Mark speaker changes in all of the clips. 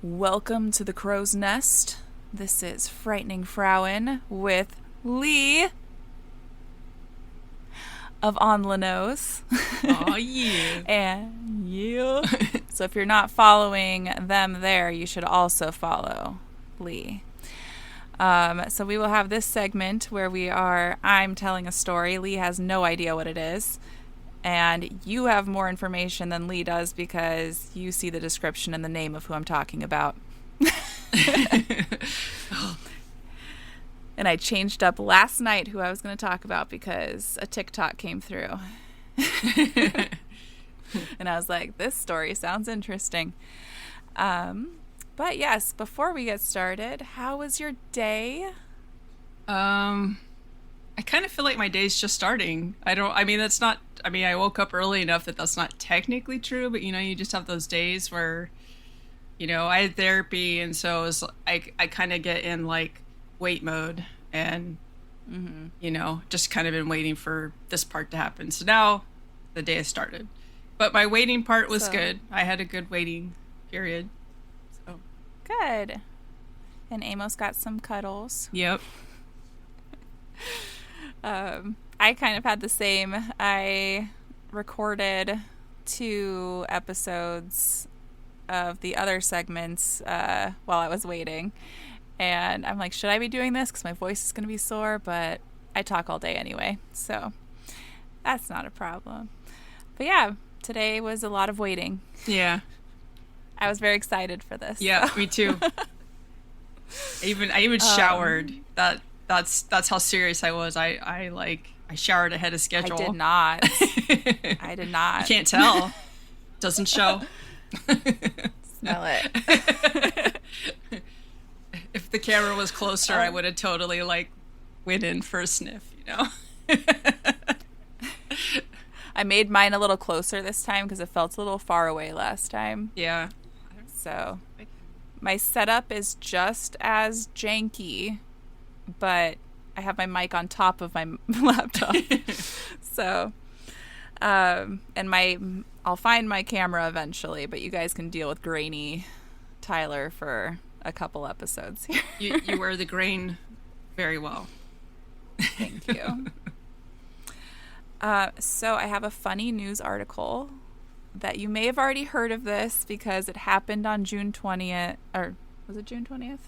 Speaker 1: Welcome to the Crow's Nest. This is Frightening Frauen with Lee of On Lanos.
Speaker 2: Oh yeah.
Speaker 1: And you. So if you're not following them there, you should also follow Lee. So we will have this segment where I'm telling a story. Lee has no idea what it is. And you have more information than Lee does because you see the description and the name of who I'm talking about. And I changed up last night who I was going to talk about because a TikTok came through. And I was like, this story sounds interesting. But yes, before we get started, how was your day?
Speaker 2: I kind of feel like my day's just starting. I woke up early enough that that's not technically true, but you just have those days where, I had therapy, and so I kind of get in like wait mode and, just kind of been waiting for this part to happen. So now the day has started. But my waiting part was good. I had a good waiting period. So
Speaker 1: good. And Amos got some cuddles.
Speaker 2: Yep.
Speaker 1: I kind of had the same. I recorded 2 episodes of the other segments while I was waiting. And I'm like, should I be doing this? Because my voice is going to be sore, but I talk all day anyway. So that's not a problem. But yeah, today was a lot of waiting.
Speaker 2: Yeah.
Speaker 1: I was very excited for this.
Speaker 2: Yeah, me too. I even showered. That's how serious I was. I showered ahead of schedule.
Speaker 1: I did not. I did not.
Speaker 2: You can't tell. Doesn't show.
Speaker 1: Smell it.
Speaker 2: If the camera was closer, I would have totally went in for a sniff,
Speaker 1: I made mine a little closer this time because it felt a little far away last time.
Speaker 2: Yeah.
Speaker 1: So my setup is just as janky, but I have my mic on top of my laptop. So, and I'll find my camera eventually, but you guys can deal with grainy Tyler for a couple episodes here.
Speaker 2: You wear the grain very well.
Speaker 1: Thank you. So I have a funny news article that you may have already heard of this because it happened on June 20th, or was it June 20th?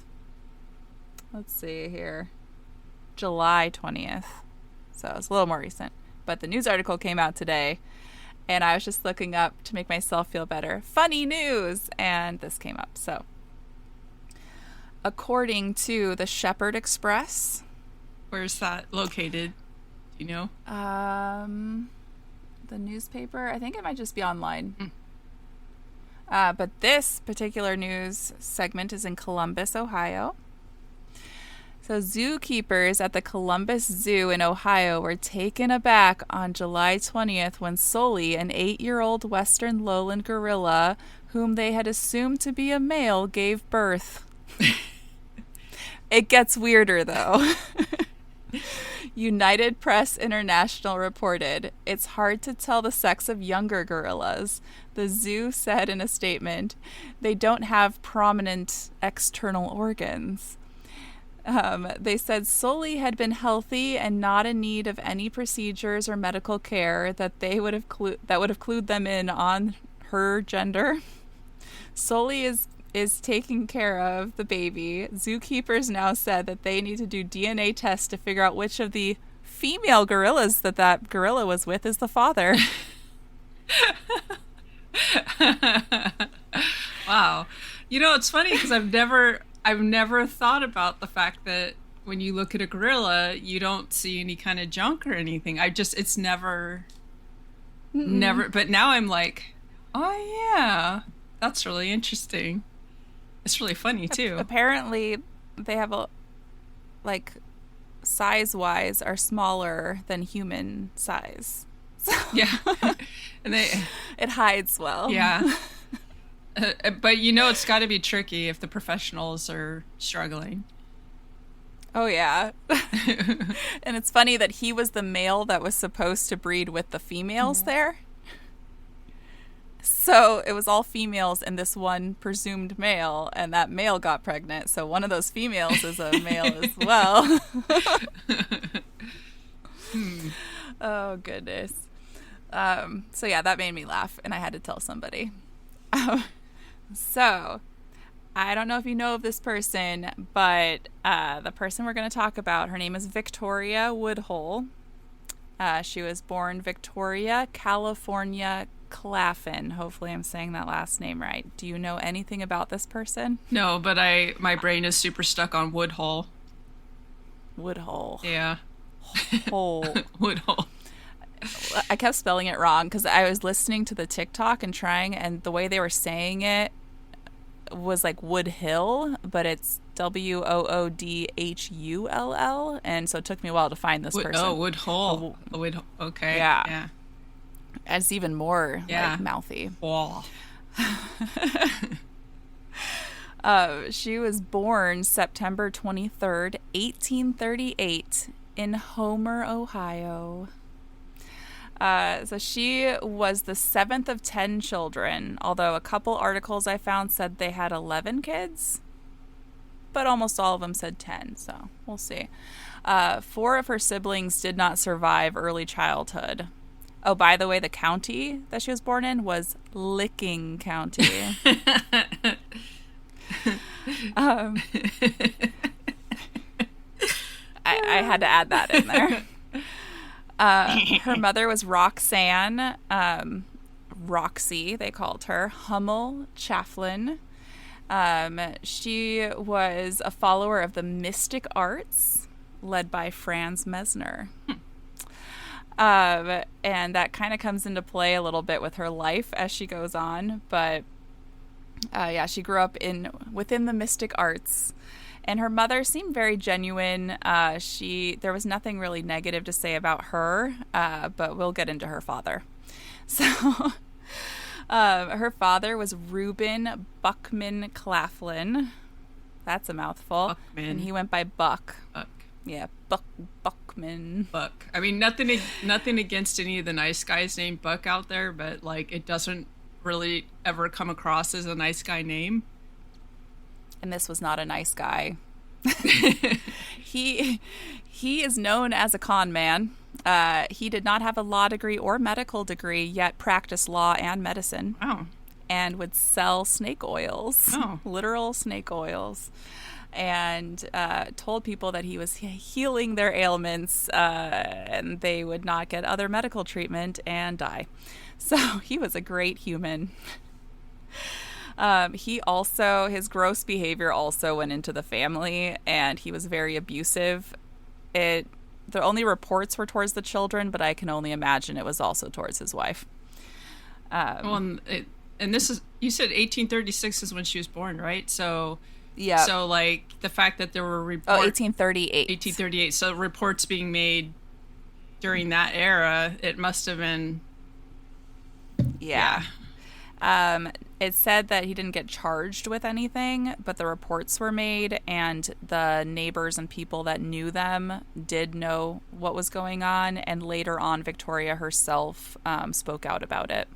Speaker 1: Let's see here. July 20th. So it's a little more recent. But the news article came out today, and I was just looking up to make myself feel better. Funny news! And this came up. So, according to the Shepherd Express.
Speaker 2: Where's that located? Do you know?
Speaker 1: The newspaper. I think it might just be online. But this particular news segment is in Columbus, Ohio. So zookeepers at the Columbus Zoo in Ohio were taken aback on July 20th when Sully, an 8-year-old western lowland gorilla, whom they had assumed to be a male, gave birth. It gets weirder, though. United Press International reported, "It's hard to tell the sex of younger gorillas," the zoo said in a statement. "They don't have prominent external organs." They said Sully had been healthy and not in need of any procedures or medical care that would have clued them in on her gender. Sully is taking care of the baby. Zookeepers now said that they need to do DNA tests to figure out which of the female gorillas that gorilla was with is the father.
Speaker 2: Wow. It's funny because I've never thought about the fact that when you look at a gorilla, you don't see any kind of junk or anything. It's never, but now I'm like, oh yeah, that's really interesting. It's really funny too.
Speaker 1: Apparently they have size-wise are smaller than human size. So
Speaker 2: yeah. And
Speaker 1: it hides well.
Speaker 2: Yeah. But it's got to be tricky if the professionals are struggling.
Speaker 1: Oh, yeah. And it's funny that he was the male that was supposed to breed with the females there. So it was all females and this one presumed male, and that male got pregnant. So one of those females is a male as well. Oh, goodness. So yeah, that made me laugh, and I had to tell somebody. So I don't know if you know of this person, but the person we're going to talk about, her name is Victoria Woodhull. She was born Victoria, California, Claflin. Hopefully I'm saying that last name right. Do you know anything about this person?
Speaker 2: No, but my brain is super stuck on Woodhull.
Speaker 1: Woodhull.
Speaker 2: Yeah.
Speaker 1: Hole.
Speaker 2: Woodhull.
Speaker 1: I kept spelling it wrong because I was listening to the TikTok and the way they were saying it was like Woodhill, but it's Woodhull, and so it took me a while to find this person.
Speaker 2: Oh, Woodhull. Okay.
Speaker 1: Yeah. And it's even more like mouthy.
Speaker 2: Wow.
Speaker 1: She was born September 23rd, 1838 in Homer, Ohio. So she was the 7th of 10 children, although a couple articles I found said they had 11 kids, but almost all of them said 10, so we'll see. 4 of her siblings did not survive early childhood. Oh, by the way, the county that she was born in was Licking County. I had to add that in there. Her mother was Roxanne, Roxy, they called her, Hummel Chafflin. She was a follower of the mystic arts, led by Franz Mesmer. And that kind of comes into play a little bit with her life as she goes on. But she grew up within the mystic arts. And her mother seemed very genuine. There was nothing really negative to say about her, but we'll get into her father. So her father was Reuben Buckman Claflin. That's a mouthful.
Speaker 2: Buckman.
Speaker 1: And he went by Buck.
Speaker 2: Buck.
Speaker 1: Yeah, Buckman.
Speaker 2: Buck. I mean, nothing against any of the nice guys named Buck out there, but like it doesn't really ever come across as a nice guy name.
Speaker 1: And this was not a nice guy. He is known as a con man. He did not have a law degree or medical degree, yet practiced law and medicine.
Speaker 2: Oh.
Speaker 1: And would sell snake oils.
Speaker 2: Oh.
Speaker 1: Literal snake oils. And told people that he was healing their ailments and they would not get other medical treatment and die. So he was a great human. His gross behavior also went into the family, and he was very abusive. The only reports were towards the children, but I can only imagine it was also towards his wife.
Speaker 2: And this is, you said 1836 is when she was born, right? So
Speaker 1: yeah.
Speaker 2: So like the fact that there were reports.
Speaker 1: 1838.
Speaker 2: 1838. So reports being made during that era, it must have been.
Speaker 1: Yeah. It said that he didn't get charged with anything, but the reports were made, and the neighbors and people that knew them did know what was going on, and later on, Victoria herself spoke out about it.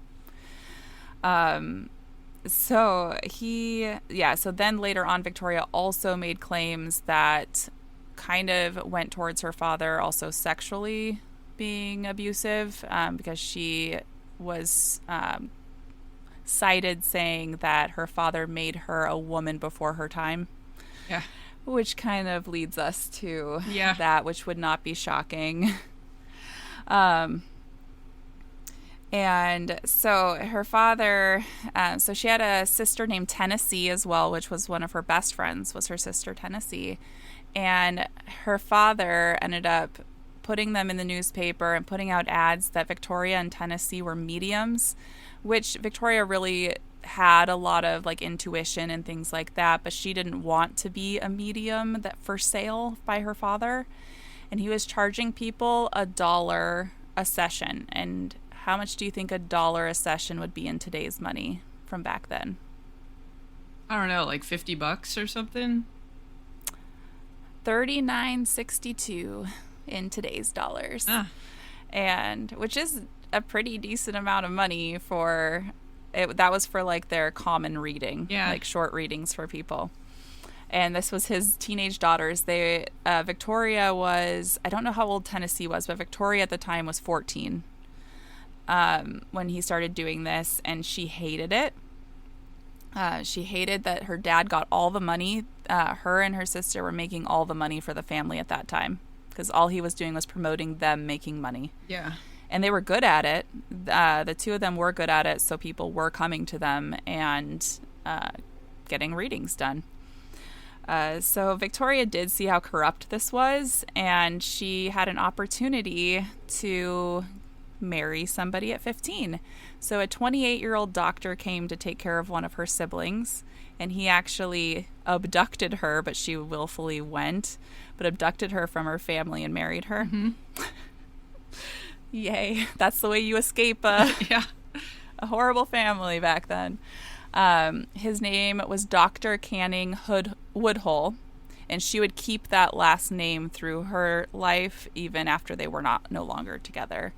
Speaker 1: So then later on, Victoria also made claims that kind of went towards her father also sexually being abusive, because she was cited saying that her father made her a woman before her time.
Speaker 2: Yeah.
Speaker 1: Which kind of leads us to
Speaker 2: Yeah.
Speaker 1: that, which would not be shocking. And so her father, so she had a sister named Tennessee as well, which was one of her best friends, was her sister Tennessee. And her father ended up putting them in the newspaper and putting out ads that Victoria and Tennessee were mediums, which Victoria really had a lot of like intuition and things like that, but she didn't want to be a medium that for sale by her father. And he was charging people $1 a session. And how much do you think $1 a session would be in today's money from back then?
Speaker 2: I don't know, like $50 or something.
Speaker 1: $39.62 in today's dollars.
Speaker 2: Ah.
Speaker 1: And which is a pretty decent amount of money for That was for like their common reading,
Speaker 2: Yeah.
Speaker 1: like short readings for people. And this was his teenage daughters. Victoria was, I don't know how old Tennessee was, but Victoria at the time was 14 when he started doing this, and she hated it. She hated that her dad got all the money. Her and her sister were making all the money for the family at that time because all he was doing was promoting them making money.
Speaker 2: Yeah.
Speaker 1: And they were good at it. The two of them were good at it, so people were coming to them and getting readings done. So Victoria did see how corrupt this was, and she had an opportunity to marry somebody at 15. So a 28-year-old doctor came to take care of one of her siblings, and he actually abducted her, but she willfully went, but abducted her from her family and married her.
Speaker 2: Mm-hmm.
Speaker 1: Yay. That's the way you escape
Speaker 2: Yeah.
Speaker 1: a horrible family back then. His name was Dr. Canning Woodhull, and she would keep that last name through her life even after they were no longer together.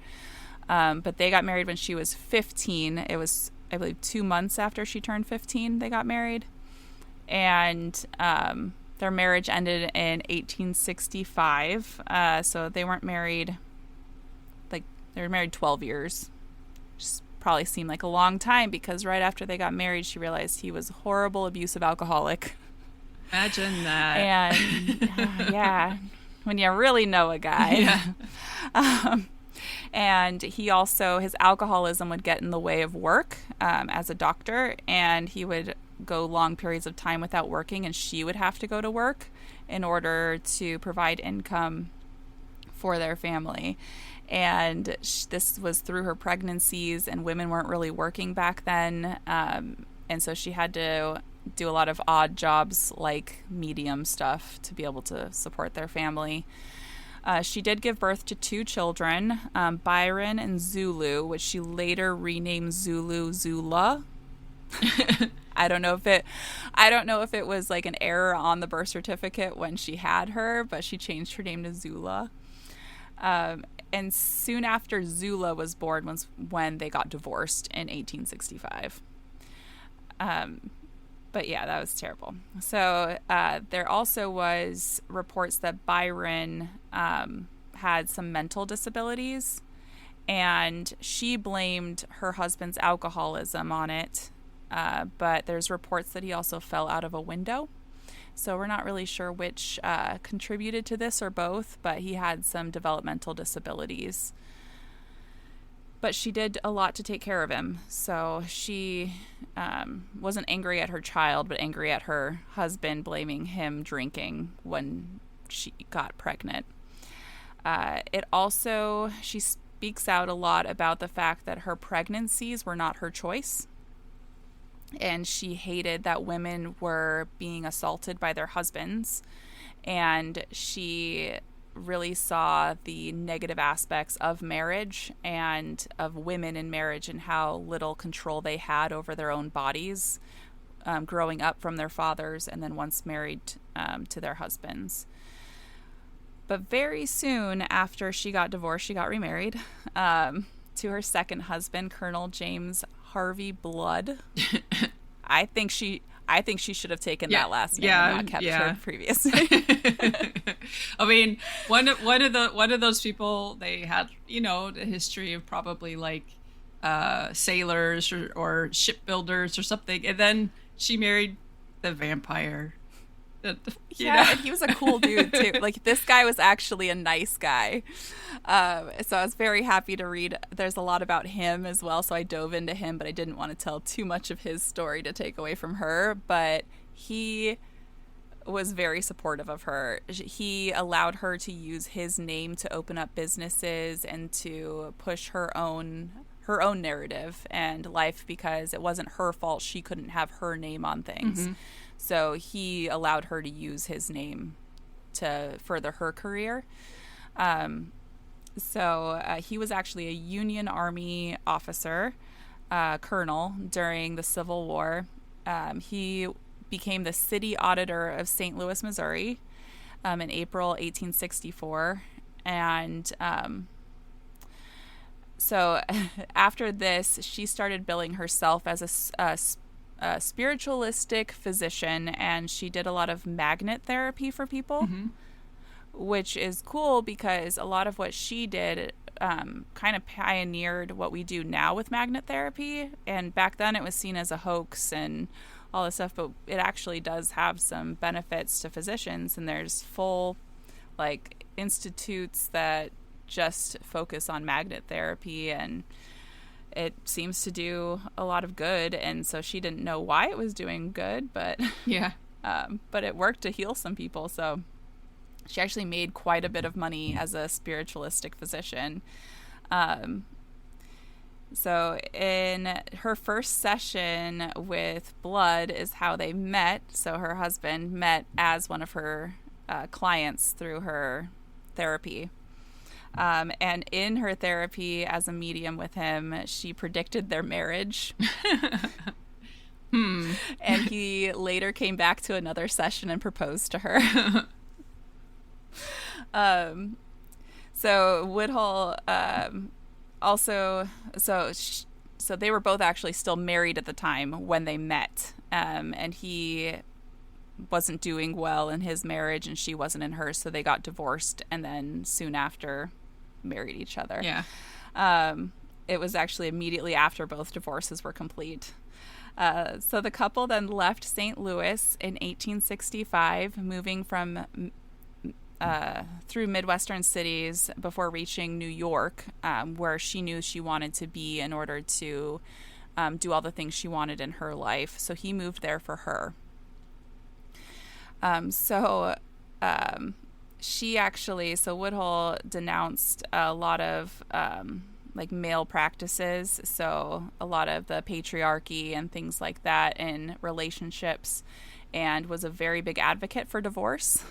Speaker 1: But they got married when she was 15. It was, I believe, 2 months after she turned 15 they got married. And their marriage ended in 1865. So they weren't married, like, they were married 12 years. Just probably seemed like a long time because right after they got married, she realized he was a horrible, abusive alcoholic.
Speaker 2: Imagine that.
Speaker 1: And yeah, when you really know a guy.
Speaker 2: Yeah.
Speaker 1: And he also, his alcoholism would get in the way of work as a doctor, and he would go long periods of time without working, and she would have to go to work in order to provide income for their family. And this was through her pregnancies, and women weren't really working back then. And so she had to do a lot of odd jobs like medium stuff to be able to support their family. She did give birth to 2 children, Byron and Zulu, which she later renamed Zula. I don't know if it was like an error on the birth certificate when she had her, but she changed her name to Zula. And soon after Zula was born was when they got divorced in 1865. But yeah, that was terrible. So there also was reports that Byron had some mental disabilities, and she blamed her husband's alcoholism on it. But there's reports that he also fell out of a window. So we're not really sure which contributed to this or both, but he had some developmental disabilities. But she did a lot to take care of him. So she wasn't angry at her child, but angry at her husband blaming him drinking when she got pregnant. She speaks out a lot about the fact that her pregnancies were not her choice. And she hated that women were being assaulted by their husbands. And she really saw the negative aspects of marriage and of women in marriage and how little control they had over their own bodies growing up from their fathers and then once married to their husbands. But very soon after she got divorced, she got remarried to her second husband, Colonel James Harvey Blood. I think she should have taken that last name and not kept her previous name.
Speaker 2: I mean, one of those people, they had, a history of probably like sailors or shipbuilders or something, and then she married the vampire.
Speaker 1: And he was a cool dude too. Like, this guy was actually a nice guy. So I was very happy to read. There's a lot about him as well, so I dove into him, but I didn't want to tell too much of his story to take away from her. But he was very supportive of her. He allowed her to use his name to open up businesses and to push her own narrative and life, because it wasn't her fault she couldn't have her name on things. Mm-hmm. So he allowed her to use his name to further her career. So he was actually a Union Army officer, colonel, during the Civil War. He became the city auditor of St. Louis, Missouri, in April 1864. And So after this, she started billing herself as a spiritualistic physician, and she did a lot of magnet therapy for people, which is cool because a lot of what she did kind of pioneered what we do now with magnet therapy. And back then it was seen as a hoax and all this stuff, but it actually does have some benefits to physicians. And there's full like institutes that just focus on magnet therapy, and it seems to do a lot of good. And so she didn't know why it was doing good, but
Speaker 2: Yeah.
Speaker 1: but it worked to heal some people. So she actually made quite a bit of money as a spiritualistic physician. So in her first session with blood is how they met. So her husband met as one of her clients through her therapy. And in her therapy as a medium with him, she predicted their marriage. And he later came back to another session and proposed to her. So Woodhull so they were both actually still married at the time when they met, and he wasn't doing well in his marriage and she wasn't in hers, so they got divorced and then soon after married each other.
Speaker 2: Yeah.
Speaker 1: It was actually immediately after both divorces were complete. So the couple then left St. Louis in 1865, moving from through Midwestern cities before reaching New York, where she knew she wanted to be in order to do all the things she wanted in her life. So he moved there for her. So Woodhull denounced a lot of like male practices, so a lot of the patriarchy and things like that in relationships, and was a very big advocate for divorce.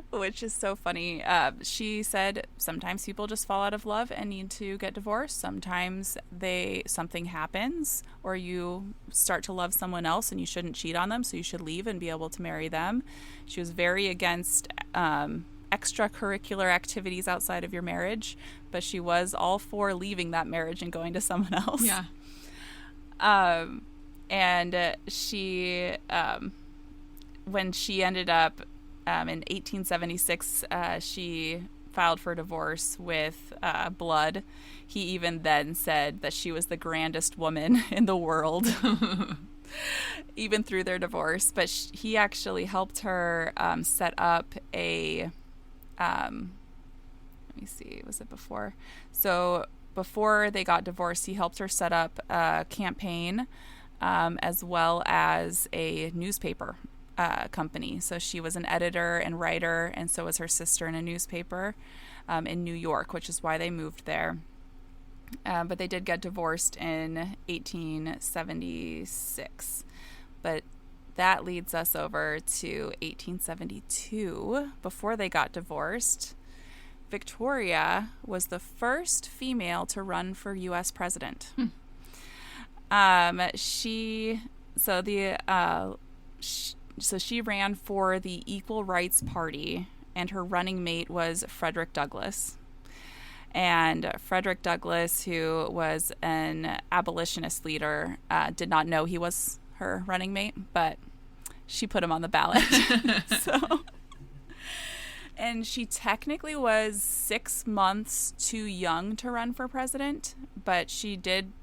Speaker 1: Which is so funny. She said sometimes people just fall out of love and need to get divorced. Sometimes something happens, or you start to love someone else and you shouldn't cheat on them, so you should leave and be able to marry them. She was very against extracurricular activities outside of your marriage, but she was all for leaving that marriage and going to someone else.
Speaker 2: Yeah.
Speaker 1: And she, when she ended up in 1876, she filed for divorce with blood. He even then said that she was the grandest woman in the world, even through their divorce. But he actually helped her set up a, let me see, was it before? So before they got divorced, he helped her set up a campaign as well as a newspaper company. So she was an editor and writer, and so was her sister in a newspaper in New York, which is why they moved there. But they did get divorced in 1876. But that leads us over to 1872. Before they got divorced, Victoria was the first female to run for U.S. president. So she ran for the Equal Rights Party, and her running mate was Frederick Douglass. And Frederick Douglass, who was an abolitionist leader, did not know he was her running mate, but she put him on the ballot. And she technically was 6 months too young to run for president, but she did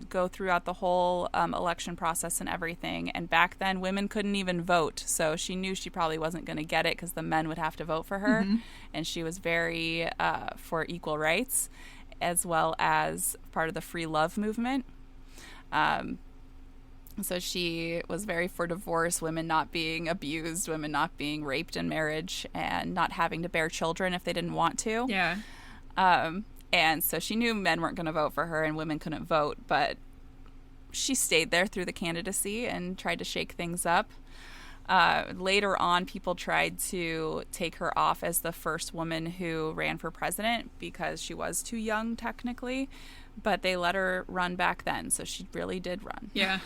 Speaker 1: go throughout the whole election process and everything. And back then, women couldn't even vote, so she knew she probably wasn't going to get it because the men would have to vote for her. And she was very for equal rights, as well as part of the free love movement. So she was very for divorce, women not being abused, women not being raped in marriage, and not having to bear children if they didn't want to.
Speaker 2: Yeah.
Speaker 1: And so she knew men weren't going to vote for her and women couldn't vote, but she stayed there through the candidacy and tried to shake things up. Later on, people tried to take her off as the first woman who ran for president because she was too young, technically, but they let her run back then, so she really did run.
Speaker 2: Yeah.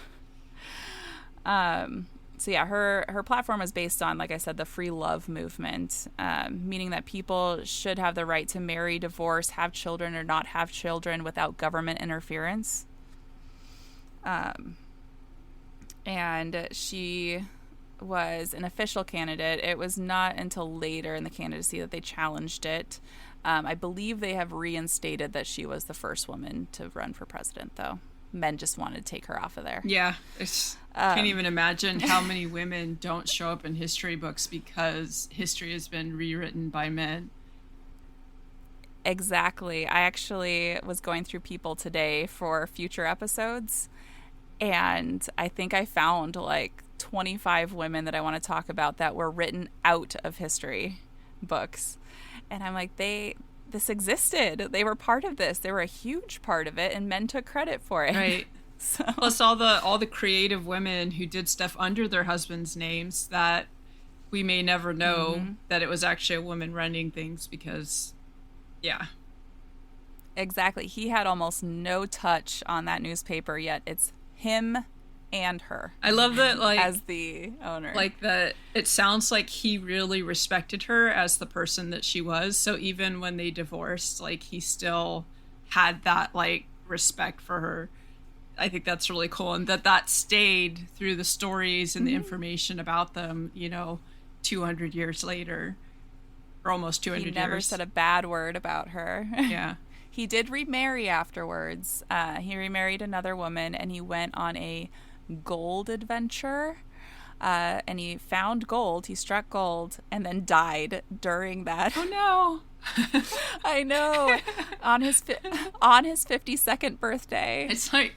Speaker 1: So yeah, her platform is based on, like I said, the free love movement, meaning that people should have the right to marry, divorce, have children, or not have children without government interference. And she was an official candidate. It was not until later in the candidacy that they challenged it. I believe they have reinstated that she was the first woman to run for president, though. Men just wanted to take her off of there.
Speaker 2: Yeah, can't even imagine how many women don't show up in history books because history has been rewritten by men.
Speaker 1: Exactly. I actually was going through People today for future episodes, and I think I found like 25 women that I want to talk about that were written out of history books. And I'm like, this existed. They were part of this. They were a huge part of it, and men took credit for it.
Speaker 2: Right.
Speaker 1: So.
Speaker 2: Plus all the creative women who did stuff under their husbands' names that we may never know that it was actually a woman running things because, yeah.
Speaker 1: Exactly. He had almost no touch on that newspaper, yet it's him and her.
Speaker 2: I love that, like,
Speaker 1: as the owner.
Speaker 2: Like that it sounds like he really respected her as the person that she was. So even when they divorced, like, he still had that, like, respect for her. I think that's really cool, and that stayed through the stories and the information about them, 200 years later, or almost 200 years.
Speaker 1: He never said a bad word about her.
Speaker 2: Yeah.
Speaker 1: He did remarry afterwards. He remarried another woman, and he went on a gold adventure. And he found gold. He struck gold and then died during that.
Speaker 2: Oh, no.
Speaker 1: I know. On his 52nd birthday.
Speaker 2: It's like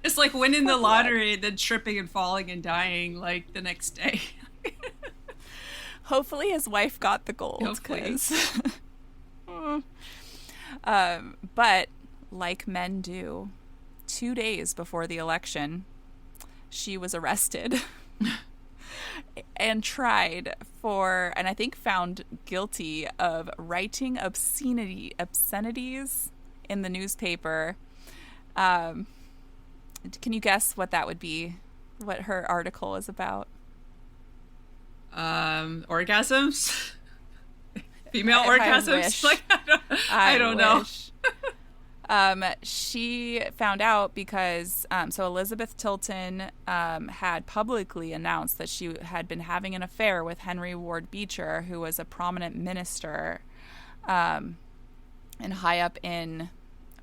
Speaker 2: it's like winning the lottery and then tripping and falling and dying like the next day.
Speaker 1: Hopefully his wife got the gold.
Speaker 2: Hopefully.
Speaker 1: But like men do, 2 days before the election, she was arrested and tried for, and I think found guilty of writing obscenities in the newspaper. Can you guess what that would be? What her article is about?
Speaker 2: Orgasms? Female orgasms? I don't know.
Speaker 1: She found out because, so Elizabeth Tilton had publicly announced that she had been having an affair with Henry Ward Beecher, who was a prominent minister and high up in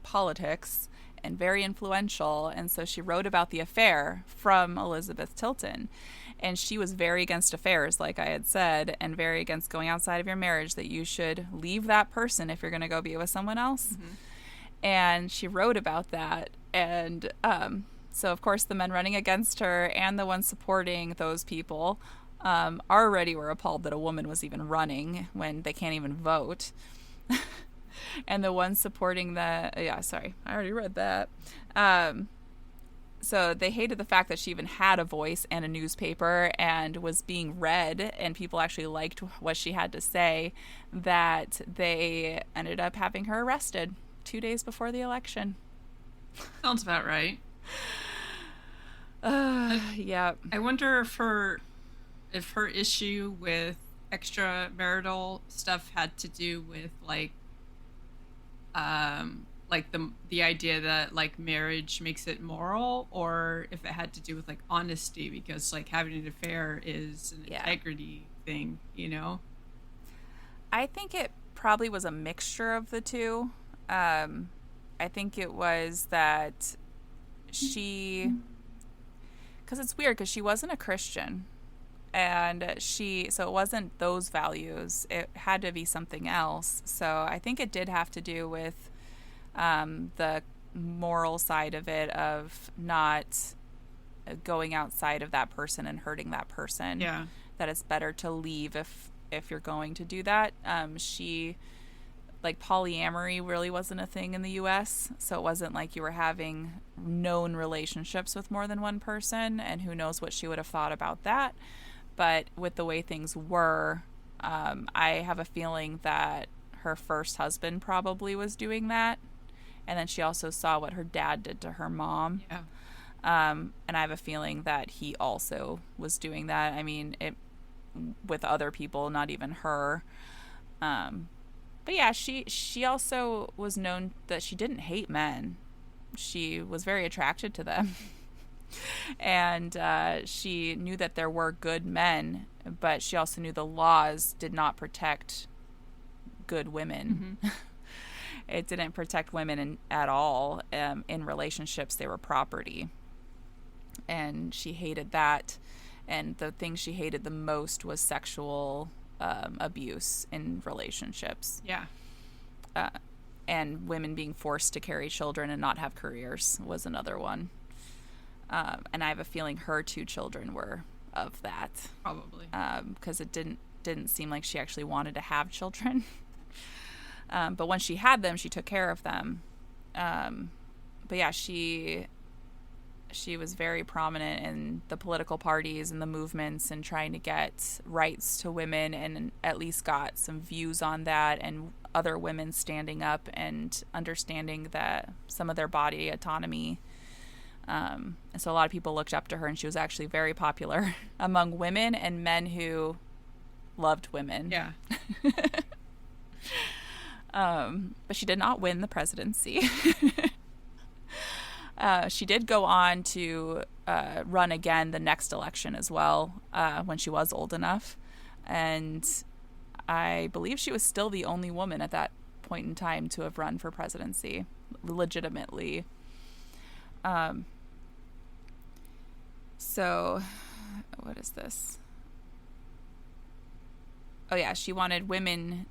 Speaker 1: politics and very influential. And so she wrote about the affair from Elizabeth Tilton. And she was very against affairs, like I had said, and very against going outside of your marriage, that you should leave that person if you're going to go be with someone else. Mm-hmm. And she wrote about that. And so, of course, the men running against her and the ones supporting those people already were appalled that a woman was even running when they can't even vote. And the ones supporting I already read that. So they hated the fact that she even had a voice and a newspaper and was being read, and people actually liked what she had to say, that they ended up having her arrested 2 days before the election.
Speaker 2: Sounds about right.
Speaker 1: Yeah.
Speaker 2: I wonder if her issue with extramarital stuff had to do with like the idea that like marriage makes it moral, or if it had to do with like honesty, because like having an affair is an integrity thing,
Speaker 1: I think it probably was a mixture of the two. I think it was that because it's weird because she wasn't a Christian, and so it wasn't those values. It had to be something else. So I think it did have to do with the moral side of it, of not going outside of that person and hurting that person.
Speaker 2: Yeah.
Speaker 1: That it's better to leave if you're going to do that. Like polyamory really wasn't a thing in the U.S., so it wasn't like you were having known relationships with more than one person, and who knows what she would have thought about that. But with the way things were, I have a feeling that her first husband probably was doing that, and then she also saw what her dad did to her mom. And I have a feeling that he also was doing that. I mean, it with other people, not even her. But yeah, she also was known that she didn't hate men. She was very attracted to them. And she knew that there were good men, but she also knew the laws did not protect good women.
Speaker 2: Mm-hmm.
Speaker 1: It didn't protect women at all. In relationships, they were property. And she hated that. And the thing she hated the most was sexual abuse in relationships.
Speaker 2: Yeah.
Speaker 1: And women being forced to carry children and not have careers was another one. And I have a feeling her 2 children were of that.
Speaker 2: Probably.
Speaker 1: Because it didn't seem like she actually wanted to have children. But when she had them, she took care of them. But yeah, she was very prominent in the political parties and the movements and trying to get rights to women, and at least got some views on that, and other women standing up and understanding that some of their body autonomy. And so a lot of people looked up to her, and she was actually very popular among women and men who loved women.
Speaker 2: Yeah.
Speaker 1: But she did not win the presidency. She did go on to run again the next election as well, when she was old enough. And I believe she was still the only woman at that point in time to have run for presidency legitimately. So, what is this? Oh yeah, she wanted women.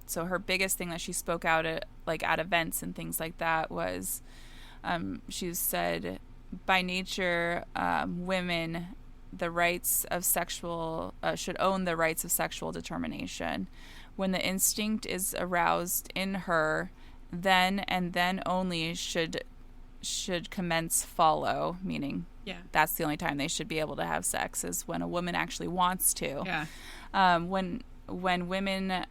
Speaker 1: So her biggest thing that she spoke out at events and things like that was, she said, by nature, women, the rights of sexual should own the rights of sexual determination. When the instinct is aroused in her, then and then only should commence follow. Meaning,
Speaker 2: yeah,
Speaker 1: that's the only time they should be able to have sex, is when a woman actually wants to.
Speaker 2: Yeah.
Speaker 1: When women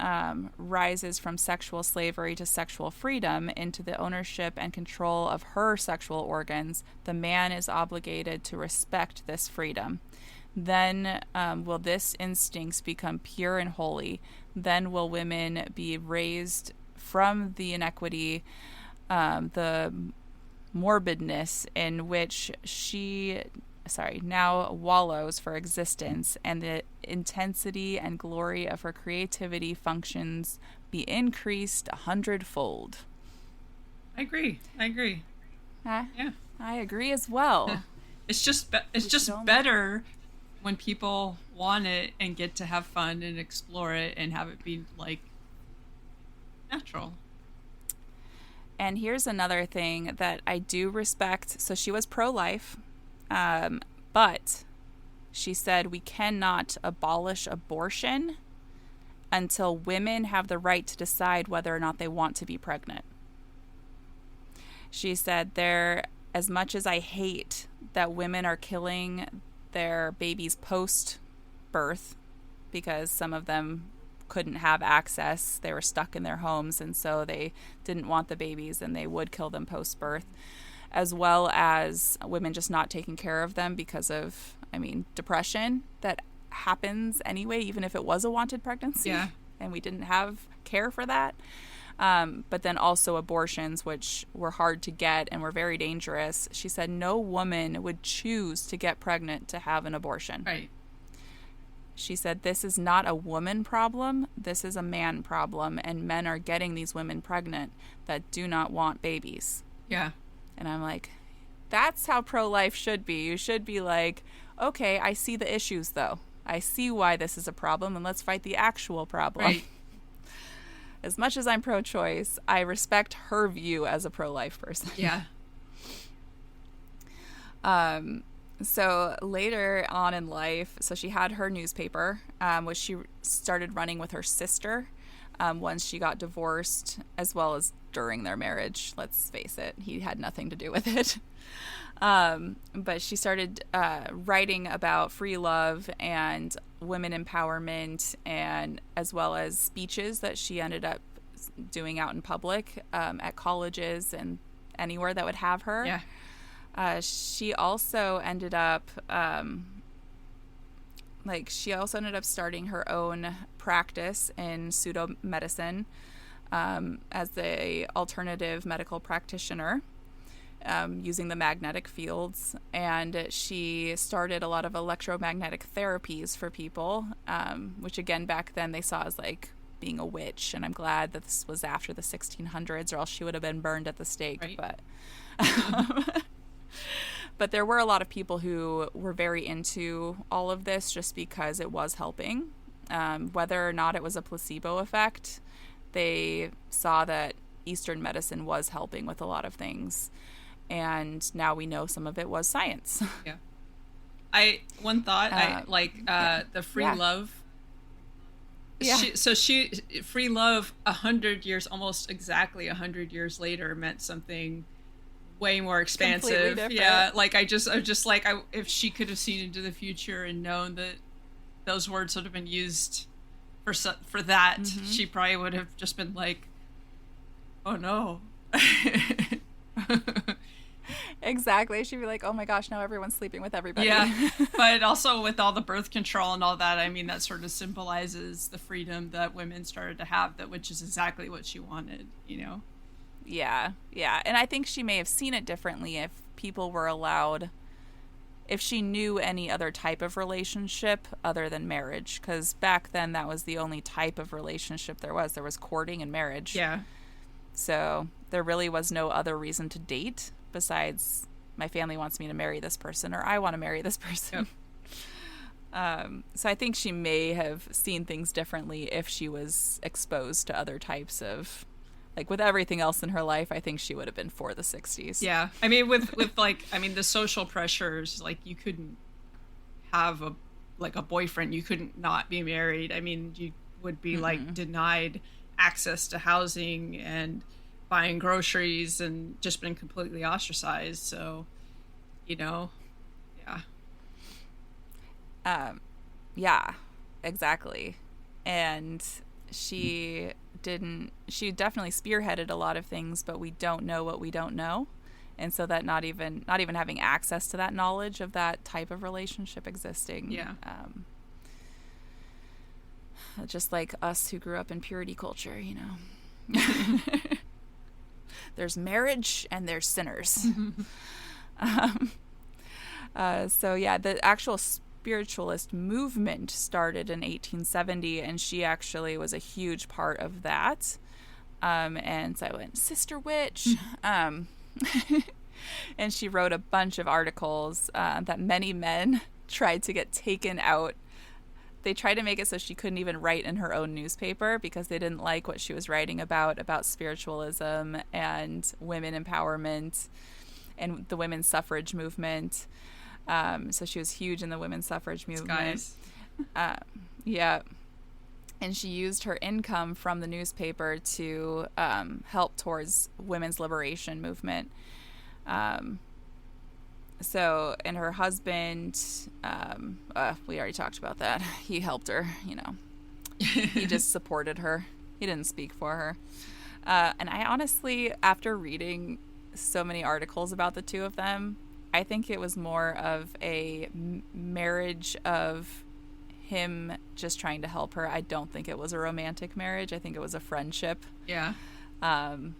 Speaker 1: rises from sexual slavery to sexual freedom into the ownership and control of her sexual organs, the man is obligated to respect this freedom. Then will this instincts become pure and holy. Then will women be raised from the inequity, the morbidness in which she now wallows for existence, and the intensity and glory of her creativity functions be increased 100-fold.
Speaker 2: I agree.
Speaker 1: Yeah, I agree as well.
Speaker 2: Yeah. It's just better when people want it and get to have fun and explore it and have it be like natural.
Speaker 1: And here's another thing that I do respect. So she was pro-life. But she said we cannot abolish abortion until women have the right to decide whether or not they want to be pregnant. She said, as much as I hate that women are killing their babies post-birth, because some of them couldn't have access, they were stuck in their homes, and so they didn't want the babies, and they would kill them post-birth, as well as women just not taking care of them because of, depression that happens anyway, even if it was a wanted pregnancy.
Speaker 2: Yeah.
Speaker 1: And we didn't have care for that. But then also abortions, which were hard to get and were very dangerous. She said no woman would choose to get pregnant to have an abortion.
Speaker 2: Right.
Speaker 1: She said this is not a woman problem, this is a man problem, and men are getting these women pregnant that do not want babies.
Speaker 2: Yeah.
Speaker 1: And I'm like, that's how pro-life should be. You should be like, okay, I see the issues though. I see why this is a problem, and let's fight the actual problem.
Speaker 2: Right.
Speaker 1: As much as I'm pro-choice, I respect her view as a pro-life person.
Speaker 2: Yeah.
Speaker 1: So later on in life, so she had her newspaper, which she started running with her sister once she got divorced, as well as during their marriage. Let's face it, he had nothing to do with it. But she started writing about free love and women empowerment, and as well as speeches that she ended up doing out in public at colleges and anywhere that would have her.
Speaker 2: Yeah.
Speaker 1: She also ended up starting her own practice in pseudo medicine as a alternative medical practitioner, using the magnetic fields, and she started a lot of electromagnetic therapies for people, which again back then they saw as like being a witch, and I'm glad that this was after the 1600s, or else she would have been burned at the stake.
Speaker 2: Right.
Speaker 1: But there were a lot of people who were very into all of this just because it was helping. Whether or not it was a placebo effect, they saw that Eastern medicine was helping with a lot of things. And now we know some of it was science.
Speaker 2: Yeah. One thought, the free love.
Speaker 1: Yeah.
Speaker 2: Free love 100 years, almost exactly 100 years later, meant something way more expansive. Yeah, like if she could have seen into the future and known that those words would have been used for that, mm-hmm. she probably would have just been like, oh no.
Speaker 1: Exactly. She'd be like, oh my gosh, now everyone's sleeping with everybody.
Speaker 2: Yeah. But also with all the birth control and all that, I mean, that sort of symbolizes the freedom that women started to have, which is exactly what she wanted, you know?
Speaker 1: Yeah. Yeah. And I think she may have seen it differently if people were allowed, if she knew any other type of relationship other than marriage. Because back then that was the only type of relationship there was. There was courting and marriage.
Speaker 2: Yeah.
Speaker 1: So there really was no other reason to date besides my family wants me to marry this person or I want to marry this person. Yep. So I think she may have seen things differently if she was exposed to other types of, like with everything else in her life, I think she would have been for the 60s.
Speaker 2: Yeah. I mean, with the social pressures, like you couldn't have a boyfriend, you couldn't not be married. I mean, you would be like denied access to housing and buying groceries and just been completely ostracized. So, yeah.
Speaker 1: Yeah, exactly. And she definitely spearheaded a lot of things, but we don't know what we don't know. And so that not even having access to that knowledge of that type of relationship existing.
Speaker 2: Yeah.
Speaker 1: Just like us who grew up in purity culture, There's marriage and there's sinners. So yeah, the actual spiritualist movement started in 1870, and she actually was a huge part of that. And so I went, Sister Witch. And she wrote a bunch of articles that many men tried to get taken out. They tried to make it so she couldn't even write in her own newspaper because they didn't like what she was writing about spiritualism and women empowerment and the women's suffrage movement. So she was huge in the women's suffrage movement. Yeah. And she used her income from the newspaper to help towards women's liberation movement. So, and her husband, we already talked about that. He helped her, He just supported her. He didn't speak for her. And I honestly, after reading so many articles about the two of them, I think it was more of a marriage of him just trying to help her. I don't think it was a romantic marriage. I think it was a friendship.
Speaker 2: Yeah.
Speaker 1: And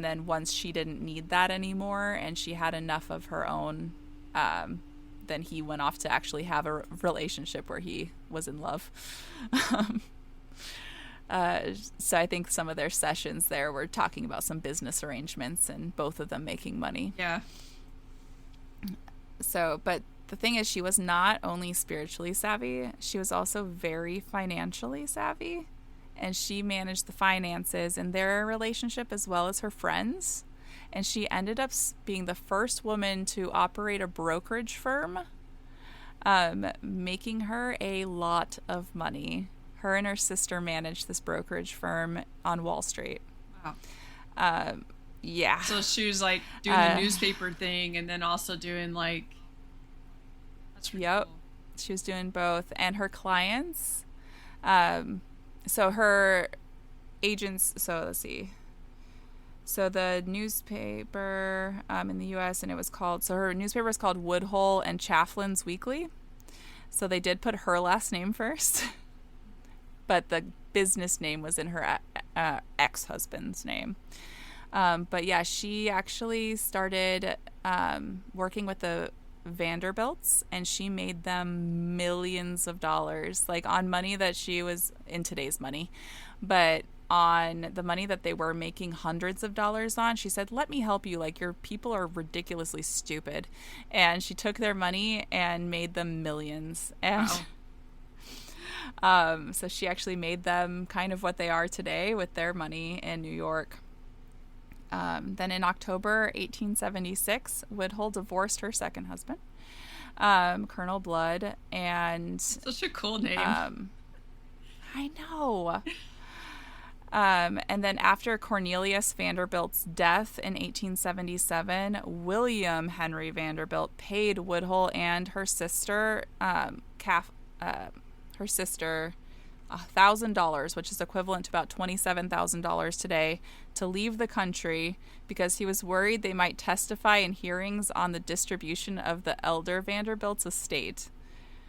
Speaker 1: then once she didn't need that anymore and she had enough of her own, then he went off to actually have a relationship where he was in love. So I think some of their sessions there were talking about some business arrangements and both of them making money.
Speaker 2: Yeah.
Speaker 1: So, but the thing is, she was not only spiritually savvy, she was also very financially savvy. And she managed the finances in their relationship as well as her friends. And she ended up being the first woman to operate a brokerage firm, making her a lot of money. Her and her sister managed this brokerage firm on Wall Street.
Speaker 2: Wow.
Speaker 1: Yeah.
Speaker 2: So she was like doing the newspaper thing and then also doing like... That's really cool.
Speaker 1: She was doing both. And her clients... So her agents, so let's see. So the newspaper in the U.S., and it was called, so her newspaper was called Woodhull and Chafflin's Weekly. So they did put her last name first, but the business name was in her ex-husband's name. But yeah, she actually started working with the Vanderbilts, and she made them millions of dollars, like on money that she was in today's money, but on the money that they were making hundreds of dollars on. She said, let me help you, like your people are ridiculously stupid. And she took their money and made them millions. And
Speaker 2: Wow.
Speaker 1: so she actually made them kind of what they are today with their money in New York. Then in October 1876, Woodhull divorced her second husband, Colonel Blood, and
Speaker 2: Such a cool name.
Speaker 1: I know. And then after Cornelius Vanderbilt's death in 1877, William Henry Vanderbilt paid Woodhull and her sister, $1,000, which is equivalent to about $27,000 today, to leave the country because he was worried they might testify in hearings on the distribution of the elder Vanderbilt's estate.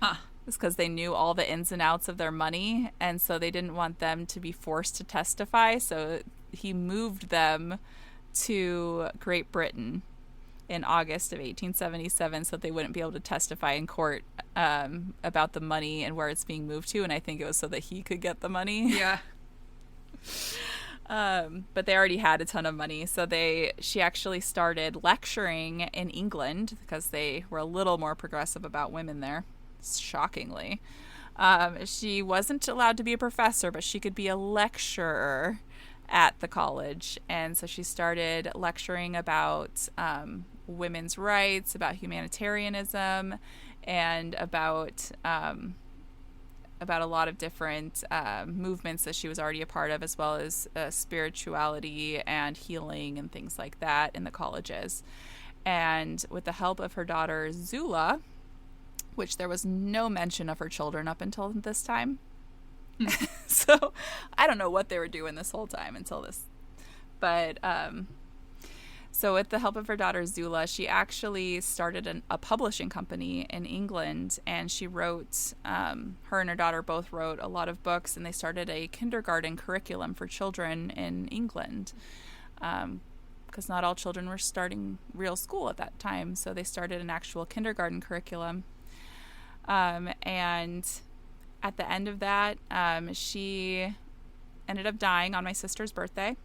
Speaker 2: Huh.
Speaker 1: It's because they knew all the ins and outs of their money, and so they didn't want them to be forced to testify, so he moved them to Great Britain in August of 1877 so that they wouldn't be able to testify in court about the money and where it's being moved to, and I think it was so that he could get the money.
Speaker 2: Yeah.
Speaker 1: But they already had a ton of money, so she actually started lecturing in England because they were a little more progressive about women there, shockingly. She wasn't allowed to be a professor, but she could be a lecturer at the college, and so she started lecturing about women's rights, about humanitarianism, and about a lot of different movements that she was already a part of, as well as spirituality and healing and things like that in the colleges. And with the help of her daughter Zula, which there was no mention of her children up until this time. So I don't know what they were doing this whole time until this. But so with the help of her daughter Zula, she actually started a publishing company in England, and she wrote, her and her daughter both wrote a lot of books, and they started a kindergarten curriculum for children in England. Because not all children were starting real school at that time, so they started an actual kindergarten curriculum. And at the end of that, she ended up dying on my sister's birthday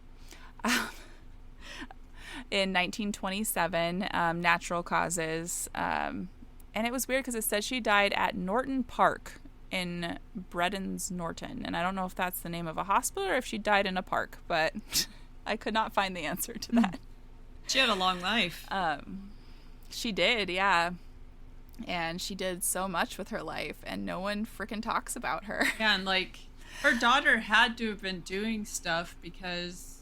Speaker 1: in 1927, natural causes. And it was weird because it says she died at Norton Park in Bredon's Norton. And I don't know if that's the name of a hospital or if she died in a park, but I could not find the answer to that.
Speaker 2: She had a long life.
Speaker 1: She did, yeah. And she did so much with her life, and no one freaking talks about her.
Speaker 2: Yeah, and like her daughter had to have been doing stuff, because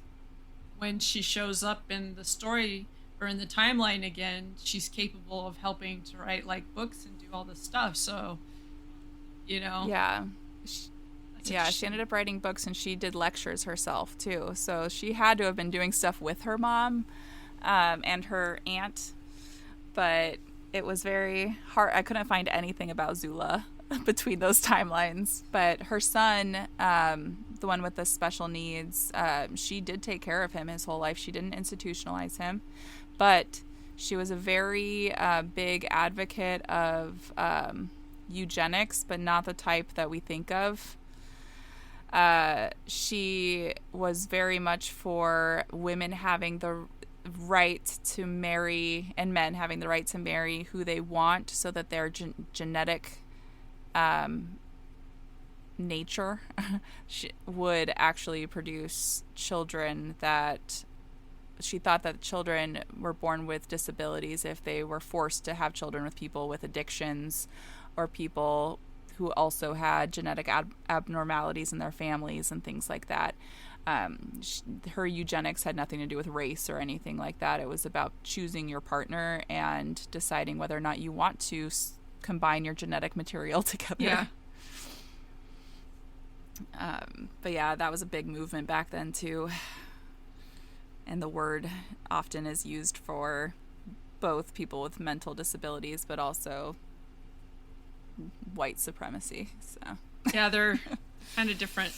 Speaker 2: when she shows up in the story or in the timeline again, she's capable of helping to write like books and do all this stuff. So,
Speaker 1: Yeah. She ended up writing books, and she did lectures herself too. So she had to have been doing stuff with her mom and her aunt, but it was very hard. I couldn't find anything about Zula between those timelines. But her son, the one with the special needs, she did take care of him his whole life. She didn't institutionalize him. But she was a very big advocate of eugenics, but not the type that we think of. She was very much for women having the right to marry, and men having the right to marry who they want, so that their genetic nature would actually produce children that she thought that children were born with disabilities if they were forced to have children with people with addictions or people who also had genetic abnormalities in their families and things like that. Her eugenics had nothing to do with race or anything like that. It was about choosing your partner and deciding whether or not you want to combine your genetic material together.
Speaker 2: Yeah.
Speaker 1: But yeah, that was a big movement back then too. And the word often is used for both people with mental disabilities, but also white supremacy. So
Speaker 2: Yeah, they're kind of different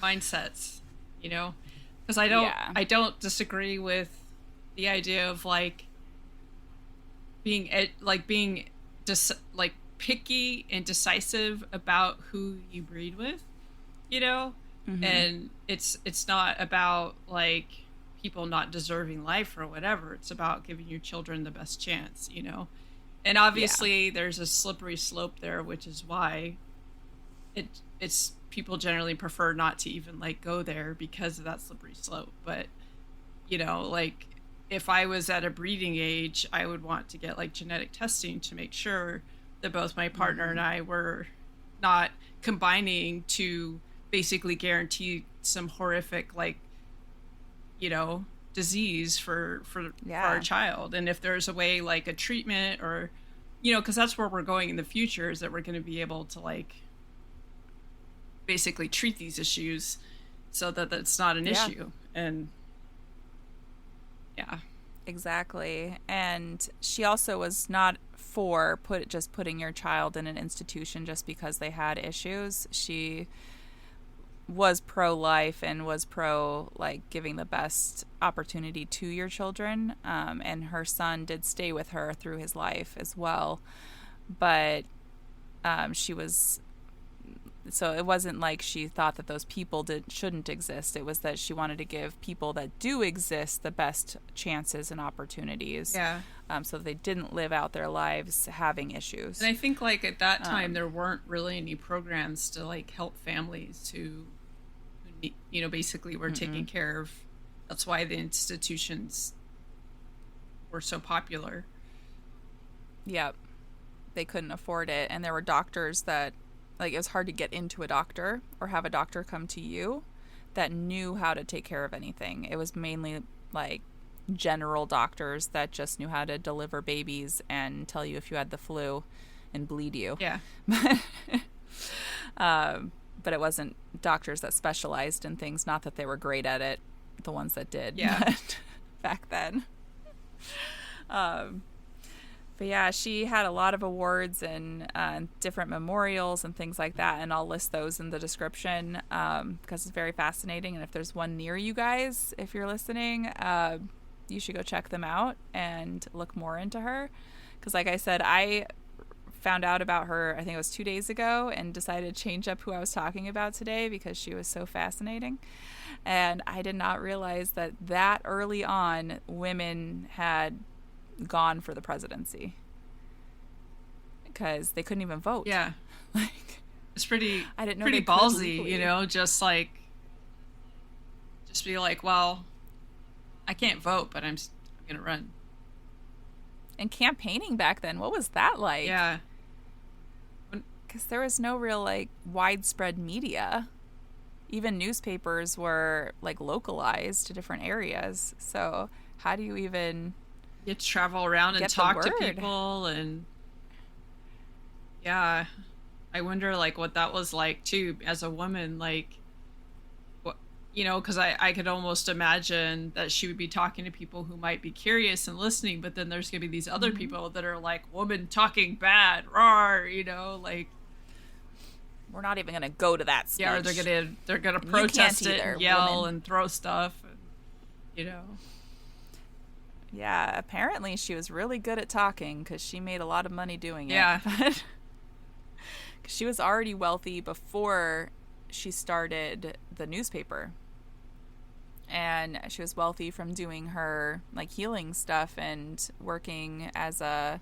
Speaker 2: mindsets, you know? Because
Speaker 1: yeah.
Speaker 2: I don't disagree with the idea of like being like picky and decisive about who you breed with, you know?
Speaker 1: Mm-hmm.
Speaker 2: And it's not about like people not deserving life or whatever. It's about giving your children the best chance, you know? And
Speaker 1: Yeah.
Speaker 2: obviously there's a slippery slope there, which is why it's people generally prefer not to even like go there because of that slippery slope. But you know, like if I was at a breeding age, I would want to get like genetic testing to make sure that both my partner
Speaker 1: Mm-hmm.
Speaker 2: and I were not combining to basically guarantee some horrific like, you know, disease for our
Speaker 1: Yeah.
Speaker 2: child. And if there's a way like a treatment or you know, because that's where we're going in the future is that we're going to be able to like basically treat these issues so that that's not an
Speaker 1: Yeah.
Speaker 2: issue. And yeah.
Speaker 1: Exactly. And she also was not for putting your child in an institution just because they had issues. She was pro life and was pro like giving the best opportunity to your children. And her son did stay with her through his life as well. But she was so it wasn't like she thought that those people shouldn't exist. It was that she wanted to give people that do exist the best chances and opportunities,
Speaker 2: Yeah.
Speaker 1: so they didn't live out their lives having issues.
Speaker 2: And I think like at that time
Speaker 1: Um,
Speaker 2: there weren't really any programs to like help families who you know basically were taking
Speaker 1: mm-mm.
Speaker 2: care of. That's why the institutions were so popular.
Speaker 1: Yep, they couldn't afford it, and there were doctors that like it was hard to get into a doctor or have a doctor come to you that knew how to take care of anything. It was mainly like general doctors that just knew how to deliver babies and tell you if you had the flu and bleed you.
Speaker 2: Yeah.
Speaker 1: But it wasn't doctors that specialized in things. Not that they were great at it, the ones that did,
Speaker 2: Yeah.
Speaker 1: but back then. Um, but yeah, she had a lot of awards and different memorials and things like that, and I'll list those in the description because it's very fascinating. And if there's one near you guys, if you're listening, you should go check them out and look more into her. Because, like I said, I found out about her, I think it was 2 days ago, and decided to change up who I was talking about today because she was so fascinating. And I did not realize that early on, women had gone for the presidency because they couldn't even vote.
Speaker 2: Yeah.
Speaker 1: Like,
Speaker 2: It's pretty
Speaker 1: I didn't know
Speaker 2: pretty
Speaker 1: they could
Speaker 2: ballsy, you
Speaker 1: legally.
Speaker 2: know, just be like, well, I can't vote, but I'm going to run.
Speaker 1: And campaigning back then, what was that like?
Speaker 2: Yeah.
Speaker 1: Because there was no real like widespread media. Even newspapers were like localized to different areas. So how do you even
Speaker 2: You have to travel around and
Speaker 1: get the
Speaker 2: talk to
Speaker 1: word?
Speaker 2: people and yeah. I wonder like what that was like too as a woman like what you know cuz I could almost imagine that she would be talking to people who might be curious and listening but then there's going to be these other
Speaker 1: Mm-hmm.
Speaker 2: people that are like woman talking bad rawr, you know, like
Speaker 1: We're not even going to go to that
Speaker 2: yeah, or
Speaker 1: speech.
Speaker 2: they're going to
Speaker 1: You can't
Speaker 2: protest it
Speaker 1: either,
Speaker 2: and yell
Speaker 1: woman.
Speaker 2: and throw stuff and, you know.
Speaker 1: Yeah, apparently she was really good at talking because she made a lot of money doing it.
Speaker 2: Yeah.
Speaker 1: But she was already wealthy before she started the newspaper. And she was wealthy from doing her like healing stuff and working as uh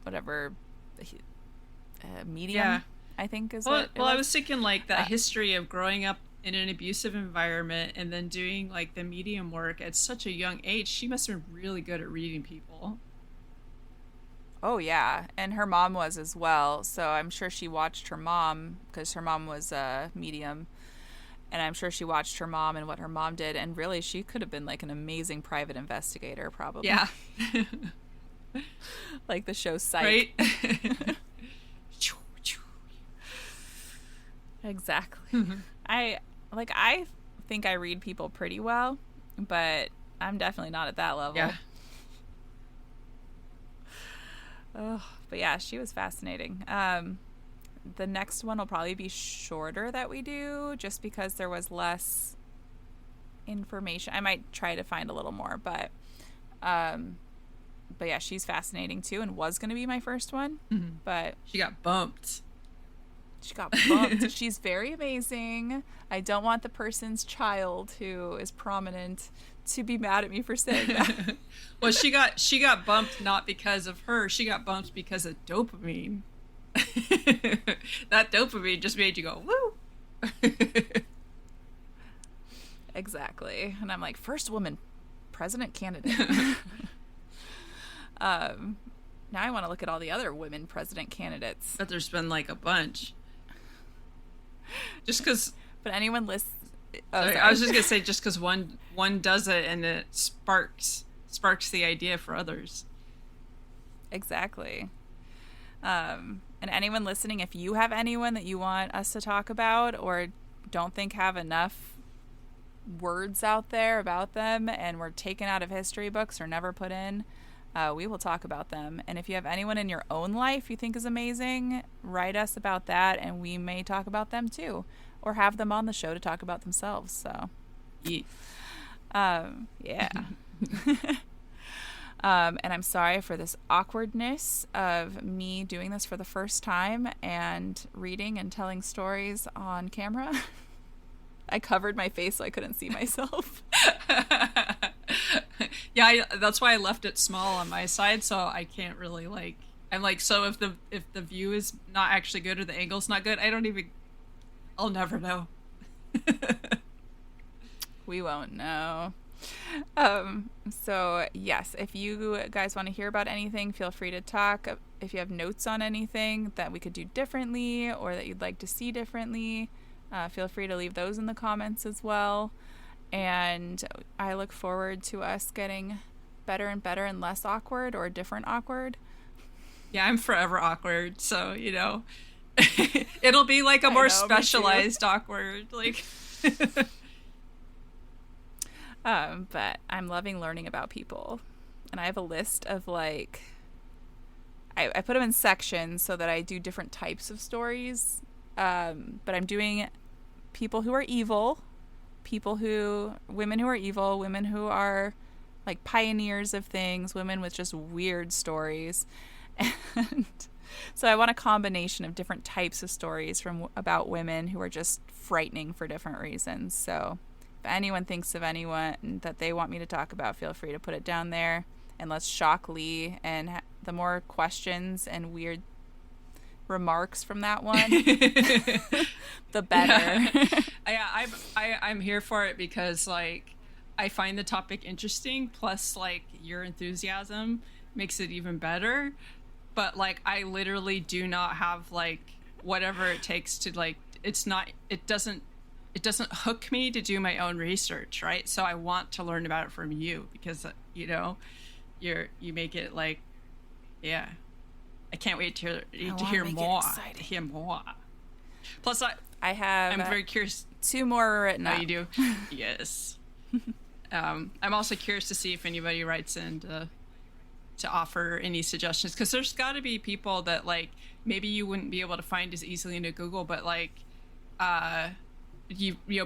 Speaker 1: whatever medium,
Speaker 2: Yeah.
Speaker 1: I think is
Speaker 2: Well,
Speaker 1: what it
Speaker 2: well, I
Speaker 1: was.
Speaker 2: was thinking like that
Speaker 1: Uh,
Speaker 2: history of growing up in an abusive environment and then doing like the medium work at such a young age. She must have been really good at reading people.
Speaker 1: oh yeah, and her mom was as well. So I'm sure she watched her mom because her mom was a medium, and I'm sure she watched her mom and what her mom did. And really, she could have been like an amazing private investigator, probably,
Speaker 2: Yeah.
Speaker 1: like the show
Speaker 2: Right?
Speaker 1: Psych. Exactly. I think I read people pretty well, but I'm definitely not at that level.
Speaker 2: Yeah.
Speaker 1: Oh, but yeah, she was fascinating. The next one will probably be shorter that we do, just because there was less information. I might try to find a little more, but yeah, she's fascinating too, and was going to be my first one, but
Speaker 2: She got bumped.
Speaker 1: she got bumped. She's very amazing. I don't want the person's child who is prominent to be mad at me for saying that.
Speaker 2: Well, she got bumped not because of her. She got bumped because of dopamine. That dopamine just made you go, woo.
Speaker 1: Exactly. And I'm like, first woman president candidate. Now I want to look at all the other women president candidates.
Speaker 2: But there's been like a bunch. Just because.
Speaker 1: But anyone lists.
Speaker 2: Oh, I was just gonna say, just because one does it and it sparks the idea for others.
Speaker 1: Exactly. And anyone listening, if you have anyone that you want us to talk about or don't think have enough words out there about them and were taken out of history books or never put in, we will talk about them. And if you have anyone in your own life you think is amazing, write us about that, and we may talk about them too, or have them on the show to talk about themselves. So, yeah. And I'm sorry for this awkwardness of me doing this for the first time and reading and telling stories on camera. I covered my face so I couldn't see myself.
Speaker 2: Yeah, that's why I left it small on my side, so I can't really I'm like, so if the view is not actually good or the angle's not good, I'll never know.
Speaker 1: We won't know. So yes, if you guys want to hear about anything, feel free to talk. If you have notes on anything that we could do differently or that you'd like to see differently, feel free to leave those in the comments as well. And I look forward to us getting better and better and less awkward or different awkward.
Speaker 2: Yeah, I'm forever awkward, so it'll be like a more specialized awkward, like.
Speaker 1: But I'm loving learning about people, and I have a list of I put them in sections so that I do different types of stories. But I'm doing people who are evil, women who are evil, women who are like pioneers of things, women with just weird stories. And so I want a combination of different types of stories about women who are just frightening for different reasons. So if anyone thinks of anyone that they want me to talk about, feel free to put it down there, and let's shock Lee. And the more questions and weird remarks from that one, the better.
Speaker 2: Yeah, I'm here for it because I find the topic interesting. Plus, your enthusiasm makes it even better. But I literally do not have whatever it takes to it doesn't hook me to do my own research, right? So I want to learn about it from you because you make it yeah. I can't wait to hear more. To hear more. Plus, I'm very curious.
Speaker 1: 2 more written up.
Speaker 2: Oh, you do? Yes. I'm also curious to see if anybody writes in to offer any suggestions, because there's got to be people that maybe you wouldn't be able to find as easily into Google, but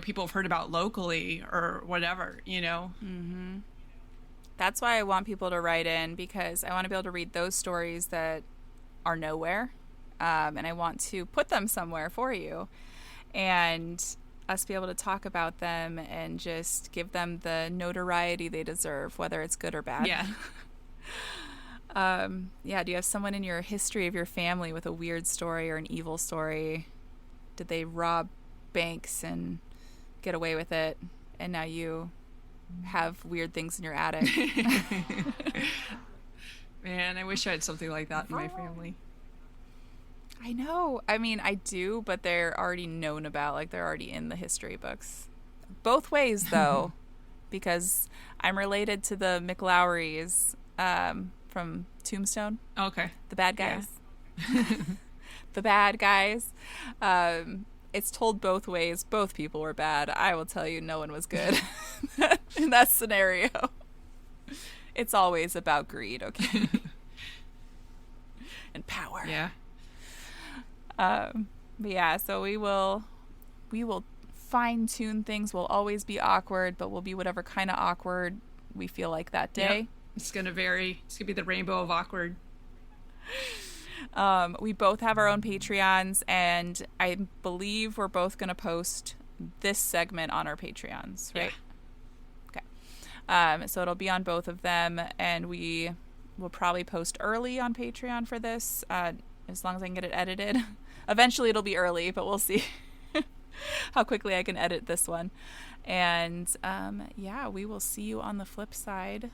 Speaker 2: people have heard about locally or whatever,
Speaker 1: Mm-hmm. That's why I want people to write in, because I want to be able to read those stories that are nowhere, and I want to put them somewhere for you, and us be able to talk about them and just give them the notoriety they deserve, whether it's good or bad.
Speaker 2: Yeah.
Speaker 1: Yeah. Do you have someone in your history of your family with a weird story or an evil story? Did they rob banks and get away with it, and now you have weird things in your attic?
Speaker 2: Man, I wish I had something like that in my family.
Speaker 1: I know. I mean, I do, but they're already known about. They're already in the history books. Both ways, though, because I'm related to the McLowrys from Tombstone.
Speaker 2: Okay.
Speaker 1: The bad guys. Yeah. The bad guys. it's told both ways. Both people were bad. I will tell you, no one was good in that scenario. It's always about greed, okay? And power.
Speaker 2: Yeah.
Speaker 1: But yeah, so we will fine tune things. We'll always be awkward, but we'll be whatever kind of awkward we feel like that day.
Speaker 2: Yep. It's gonna vary. It's gonna be the rainbow of awkward.
Speaker 1: We both have our own Patreons, and I believe we're both going to post this segment on our Patreons, right?
Speaker 2: Yeah.
Speaker 1: Okay. So it'll be on both of them, and we will probably post early on Patreon for this, as long as I can get it edited. Eventually it'll be early, but we'll see how quickly I can edit this one. And yeah, we will see you on the flip side